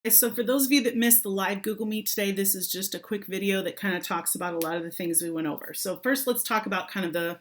So for those of you that missed the live Google Meet today, this is just a quick video that kind of talks about a lot of the things we went over. So first, let's talk about kind of the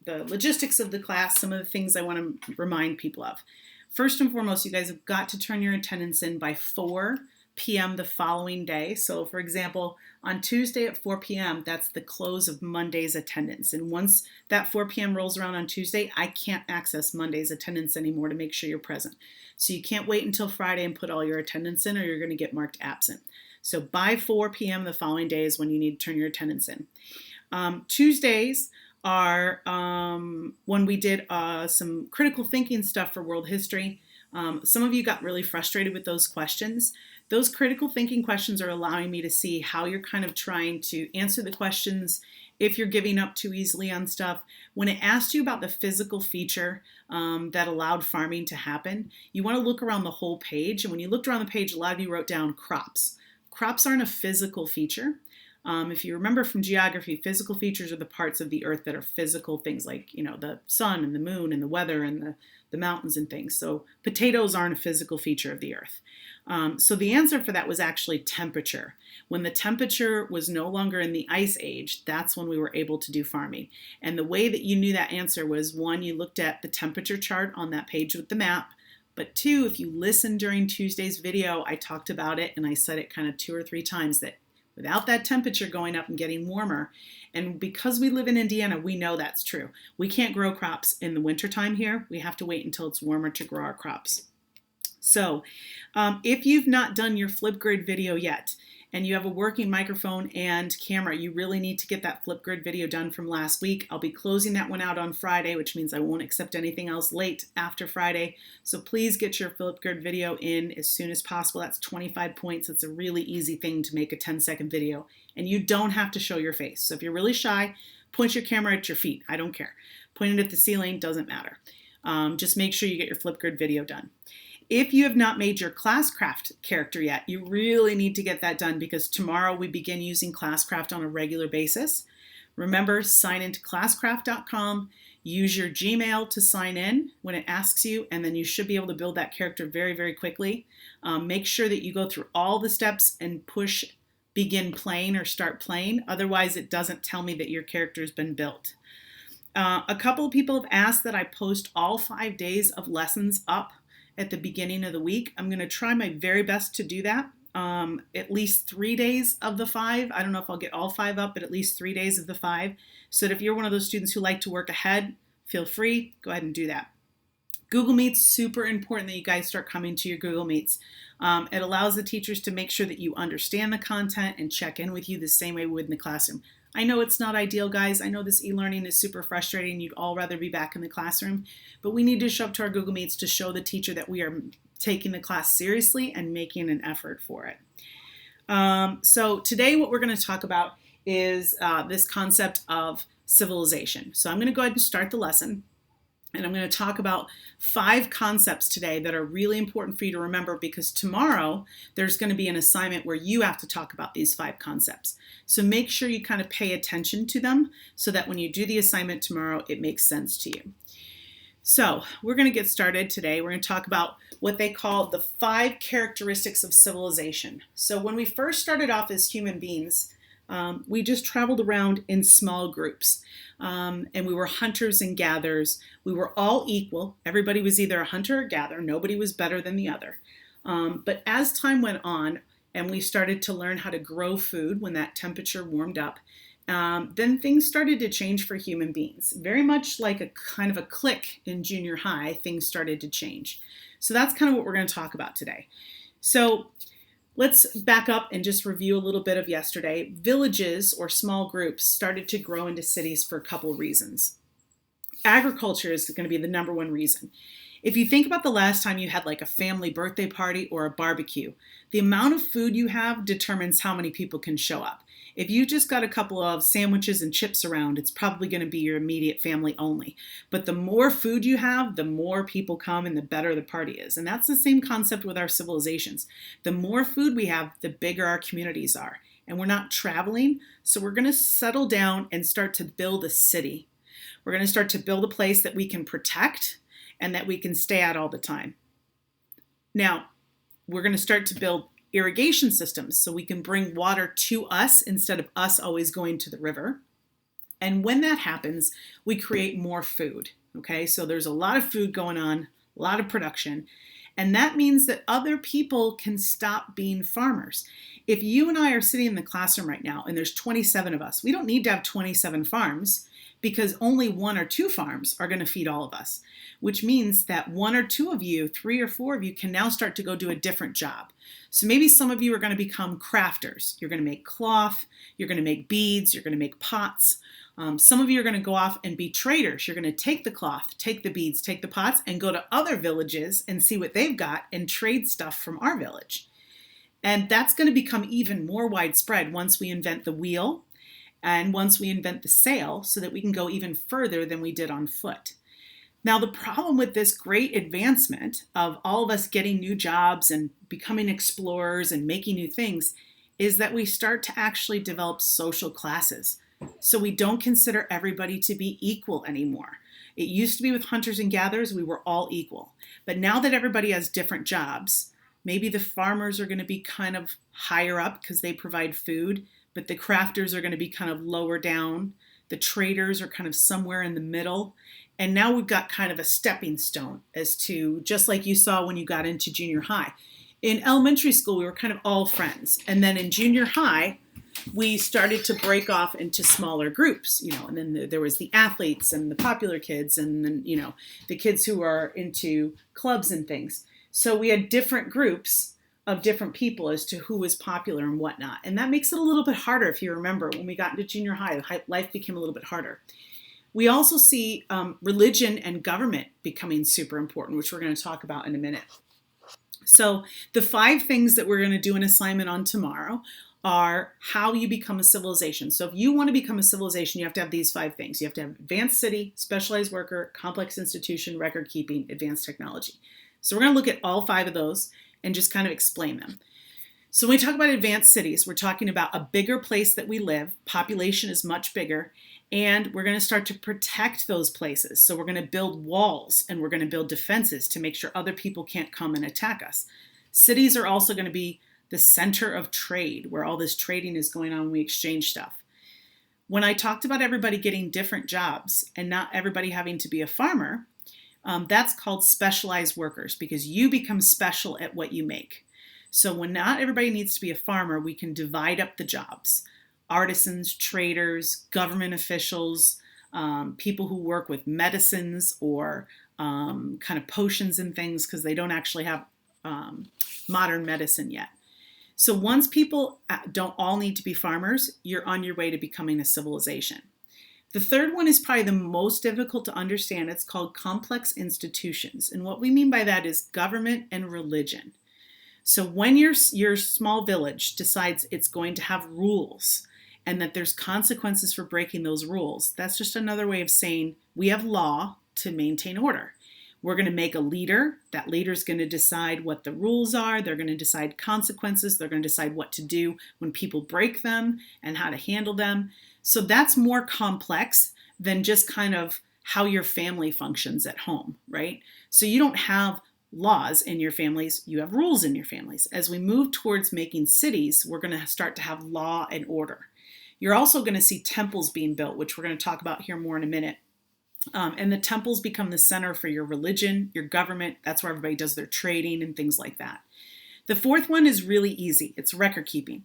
logistics of the class, some of the things I want to remind people of. First and foremost, you guys have got to turn your attendance in by 4 p.m. the following day. So for example, on Tuesday at 4 p.m., that's the close of Monday's attendance. And once that 4 p.m. rolls around on Tuesday, I can't access Monday's attendance anymore to make sure you're present. So you can't wait until Friday and put all your attendance in, or you're going to get marked absent. So by 4 p.m. the following day is when you need to turn your attendance in. Tuesdays are when we did some critical thinking stuff for world history. Some of you got really frustrated with those questions. Those critical thinking questions are allowing me to see how you're kind of trying to answer the questions, if you're giving up too easily on stuff. When it asked you about the physical feature that allowed farming to happen, you want to look around the whole page. And when you looked around the page, a lot of you wrote down crops. Crops aren't a physical feature. If you remember from geography, physical features are the parts of the earth that are physical things like, the sun and the moon and the weather and the mountains and things. So potatoes aren't a physical feature of the earth. So the answer for that was actually temperature. When the temperature was no longer in the ice age, that's when we were able to do farming. And the way that you knew that answer was, one, you looked at the temperature chart on that page with the map. But two, if you listened during Tuesday's video, I talked about it and I said it kind of 2 or 3 times that without that temperature going up and getting warmer, and because we live in Indiana, we know that's true. We can't grow crops in the wintertime here. We have to wait until it's warmer to grow our crops. So if you've not done your Flipgrid video yet, and you have a working microphone and camera, you really need to get that Flipgrid video done from last week. I'll be closing that one out on Friday, which means I won't accept anything else late after Friday. So please get your Flipgrid video in as soon as possible. That's 25 points. It's a really easy thing to make a 10-second video. And you don't have to show your face. So if you're really shy, point your camera at your feet. I don't care. Point it at the ceiling, doesn't matter. Just make sure you get your Flipgrid video done. If you have not made your Classcraft character yet, you really need to get that done because tomorrow we begin using Classcraft on a regular basis. Remember, sign into classcraft.com, use your Gmail to sign in when it asks you, and then you should be able to build that character very, very quickly. Make sure that you go through all the steps and push begin playing or start playing. Otherwise, it doesn't tell me that your character has been built. A couple of people have asked that I post all 5 days of lessons up at the beginning of the week. I'm going to try my very best to do that. At least 3 days of the 5. I don't know if I'll get all 5 up, but at least 3 days of the 5. So that if you're one of those students who like to work ahead, feel free, go ahead and do that. Google Meets, super important that you guys start coming to your Google Meets. It allows the teachers to make sure that you understand the content and check in with you the same way we would in the classroom. I know it's not ideal, guys. I know this e-learning is super frustrating. You'd all rather be back in the classroom, but we need to show up to our Google Meets to show the teacher that we are taking the class seriously and making an effort for it. So today what we're going to talk about is this concept of civilization. So I'm going to go ahead and start the lesson. And I'm going to talk about 5 concepts today that are really important for you to remember because tomorrow there's going to be an assignment where you have to talk about these 5 concepts. So make sure you kind of pay attention to them so that when you do the assignment tomorrow, it makes sense to you. So we're going to get started today. We're going to talk about what they call the 5 characteristics of civilization. So when we first started off as human beings, we just traveled around in small groups. And we were hunters and gatherers. We were all equal. Everybody was either a hunter or gatherer. Nobody was better than the other. But as time went on and we started to learn how to grow food when that temperature warmed up, then things started to change for human beings. Very much like a kind of a click in junior high, things started to change. So that's kind of what we're going to talk about today. So let's back up and just review a little bit of yesterday. Villages or small groups started to grow into cities for a couple of reasons. Agriculture is going to be the number one reason. If you think about the last time you had like a family birthday party or a barbecue, the amount of food you have determines how many people can show up. If you just got a couple of sandwiches and chips around, it's probably going to be your immediate family only. But the more food you have, the more people come and the better the party is. And that's the same concept with our civilizations. The more food we have, the bigger our communities are. And we're not traveling, so we're going to settle down and start to build a city. We're going to start to build a place that we can protect and that we can stay at all the time. Now, we're going to start to build irrigation systems so we can bring water to us instead of us always going to the river. And when that happens, we create more food. Okay, so there's a lot of food going on, a lot of production. And that means that other people can stop being farmers. If you and I are sitting in the classroom right now and there's 27 of us, we don't need to have 27 farms because only 1 or 2 farms are going to feed all of us, which means that 1 or 2 of you, 3 or 4 of you can now start to go do a different job. So maybe some of you are going to become crafters. You're going to make cloth, you're going to make beads, you're going to make pots. Some of you are going to go off and be traders. You're going to take the cloth, take the beads, take the pots, and go to other villages and see what they've got and trade stuff from our village. And that's going to become even more widespread once we invent the wheel and once we invent the sail so that we can go even further than we did on foot. Now, the problem with this great advancement of all of us getting new jobs and becoming explorers and making new things is that we start to actually develop social classes. So we don't consider everybody to be equal anymore. It used to be with hunters and gatherers, we were all equal. But now that everybody has different jobs, maybe the farmers are going to be kind of higher up because they provide food, but the crafters are going to be kind of lower down. The traders are kind of somewhere in the middle. And now we've got kind of a stepping stone as to, just like you saw when you got into junior high. In elementary school, we were kind of all friends. And then in junior high, we started to break off into smaller groups, and then there was the athletes and the popular kids and then, the kids who are into clubs and things. So we had different groups of different people as to who was popular and whatnot. And that makes it a little bit harder. If you remember, when we got into junior high, life became a little bit harder. We also see religion and government becoming super important, which we're going to talk about in a minute. So the 5 things that we're going to do an assignment on tomorrow are how you become a civilization. So if you want to become a civilization, you have to have these 5 things. You have to have advanced city, specialized worker, complex institution, record keeping, advanced technology. So we're going to look at all 5 of those and just kind of explain them. So when we talk about advanced cities, we're talking about a bigger place that we live. Population is much bigger. And we're going to start to protect those places. So we're going to build walls and we're going to build defenses to make sure other people can't come and attack us. Cities are also going to be the center of trade, where all this trading is going on. We exchange stuff. When I talked about everybody getting different jobs and not everybody having to be a farmer, that's called specialized workers because you become special at what you make. So when not everybody needs to be a farmer, we can divide up the jobs. Artisans, traders, government officials, people who work with medicines or kind of potions and things because they don't actually have modern medicine yet. So once people don't all need to be farmers, you're on your way to becoming a civilization. The third one is probably the most difficult to understand. It's called complex institutions. And what we mean by that is government and religion. So when your small village decides it's going to have rules and that there's consequences for breaking those rules, that's just another way of saying we have law to maintain order. We're going to make a leader. That leader is going to decide what the rules are. They're going to decide consequences. They're going to decide what to do when people break them and how to handle them. So that's more complex than just kind of how your family functions at home, right? So you don't have laws in your families, you have rules in your families. As we move towards making cities, we're going to start to have law and order. You're also going to see temples being built, which we're going to talk about here more in a minute. And the temples become the center for your religion, your government. That's where everybody does their trading and things like that. The fourth one is really easy. It's record keeping.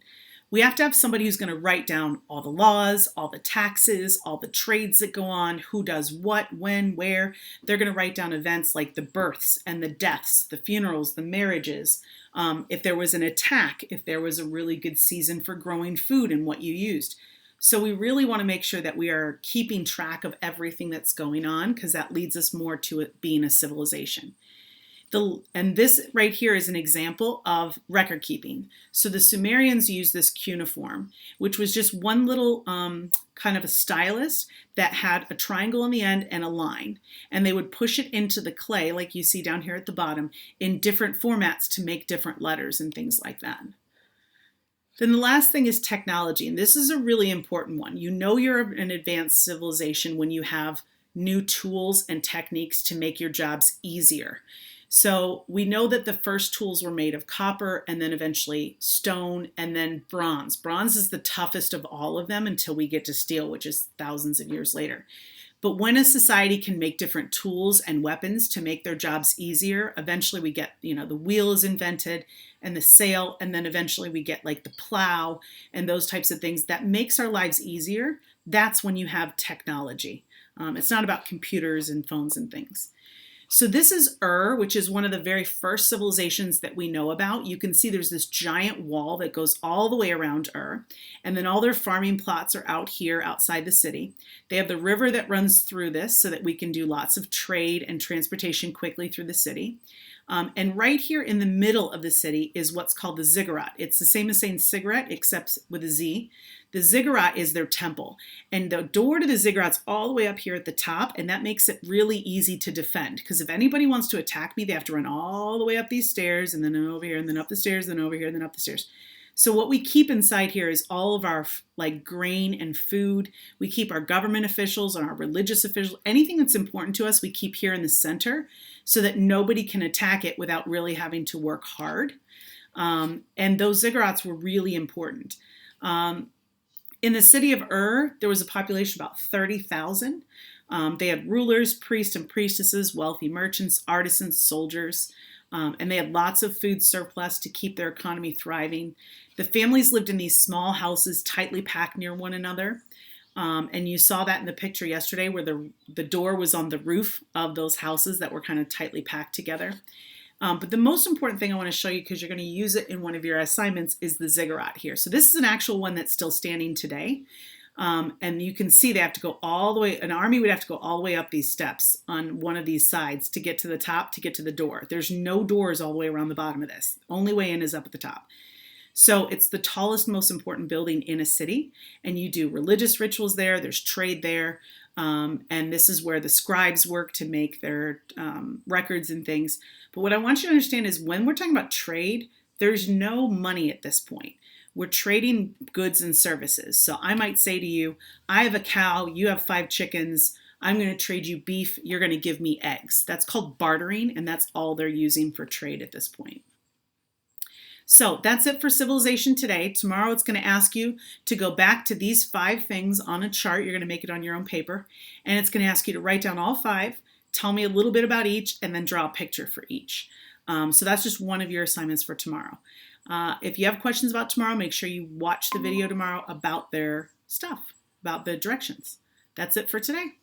We have to have somebody who's going to write down all the laws, all the taxes, all the trades that go on, who does what, when, where. They're going to write down events like the births and the deaths, the funerals, the marriages, if there was an attack, if there was a really good season for growing food and what you used. So we really want to make sure that we are keeping track of everything that's going on because that leads us more to it being a civilization. And this right here is an example of record keeping. So the Sumerians used this cuneiform, which was just one little kind of a stylus that had a triangle on the end and a line. And they would push it into the clay, like you see down here at the bottom, in different formats to make different letters and things like that. Then the last thing is technology, and this is a really important one. You know you're an advanced civilization when you have new tools and techniques to make your jobs easier. So we know that the first tools were made of copper and then eventually stone and then bronze. Bronze is the toughest of all of them until we get to steel, which is thousands of years later. But when a society can make different tools and weapons to make their jobs easier, eventually we get, the wheel is invented and the sail, and then eventually we get like the plow and those types of things that makes our lives easier. That's when you have technology. It's not about computers and phones and things. So this is Ur, which is one of the very first civilizations that we know about. You can see there's this giant wall that goes all the way around Ur, and then all their farming plots are out here outside the city. They have the river that runs through this so that we can do lots of trade and transportation quickly through the city. And right here in the middle of the city is what's called the ziggurat. It's the same as saying cigarette, except with a Z. The ziggurat is their temple. And the door to the ziggurat's all the way up here at the top, and that makes it really easy to defend. Because if anybody wants to attack me, they have to run all the way up these stairs, and then over here, and then up the stairs, then over here, and then up the stairs. So what we keep inside here is all of our grain and food. We keep our government officials and our religious officials, anything that's important to us, we keep here in the center so that nobody can attack it without really having to work hard. And those ziggurats were really important. In the city of Ur, there was a population of about 30,000. They had rulers, priests and priestesses, wealthy merchants, artisans, soldiers, and they had lots of food surplus to keep their economy thriving. The families lived in these small houses tightly packed near one another. And you saw that in the picture yesterday where the door was on the roof of those houses that were kind of tightly packed together. But the most important thing I want to show you, because you're going to use it in one of your assignments, is the ziggurat here. So this is an actual one that's still standing today. And you can see they have to go all the way, an army would have to go all the way up these steps on one of these sides to get to the top, to get to the door. There's no doors all the way around the bottom of this. Only way in is up at the top. So it's the tallest, most important building in a city, and you do religious rituals there, there's trade there, and this is where the scribes work to make their records and things. But what I want you to understand is when we're talking about trade, there's no money at this point. We're trading goods and services. So I might say to you, I have a cow, you have 5 chickens, I'm going to trade you beef, you're going to give me eggs. That's called bartering, and that's all they're using for trade at this point. So that's it for civilization today. Tomorrow it's going to ask you to go back to these 5 things on a chart. You're going to make it on your own paper. And it's going to ask you to write down all 5, tell me a little bit about each, and then draw a picture for each. So that's just one of your assignments for tomorrow. If you have questions about tomorrow, make sure you watch the video tomorrow about their stuff, about the directions. That's it for today.